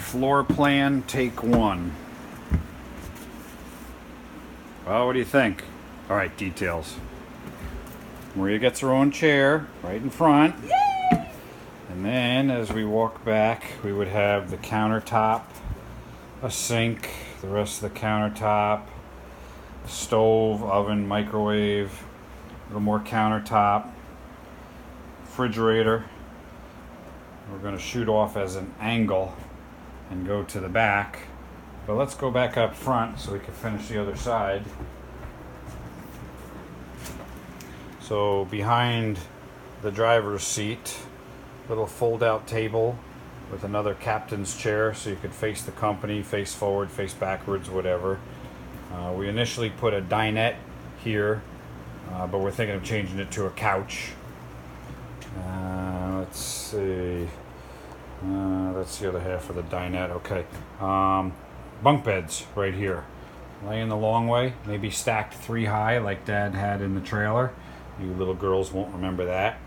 Floor plan, take one. Well, what do you think? All right, details. Maria gets her own chair right in front. Yay! And then as we walk back, we would have the countertop, a sink, the rest of the countertop, stove, oven, microwave, a little more countertop, refrigerator. We're going to shoot off as an angle and go to the back. But let's go back up front so we can finish the other side. So behind the driver's seat, little fold-out table with another captain's chair so you could face the company, face forward, face backwards, whatever. We initially put a dinette here, but we're thinking of changing it to a couch. Let's see. That's the other half of the dinette. Okay. Bunk beds right here. Laying the long way, maybe stacked 3 high like Dad had in the trailer. You little girls won't remember that.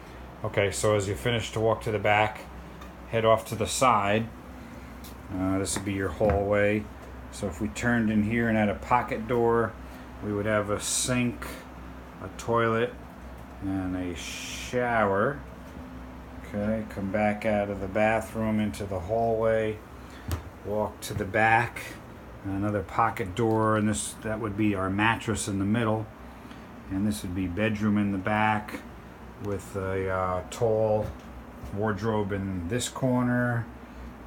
Okay, so as you finish to walk to the back, head off to the side. This would be your hallway. So if we turned in here and had a pocket door, we would have a sink, a toilet, and a shower. Okay, come back out of the bathroom into the hallway, walk to the back, another pocket door, and that would be our mattress in the middle, and this would be bedroom in the back with a tall wardrobe in this corner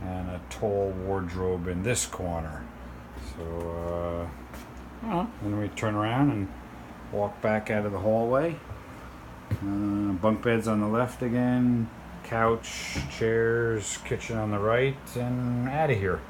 and a tall wardrobe in this corner. So then we turn around and walk back out of the hallway. Bunk beds on the left again, couch, chairs, kitchen on the right, and out of here.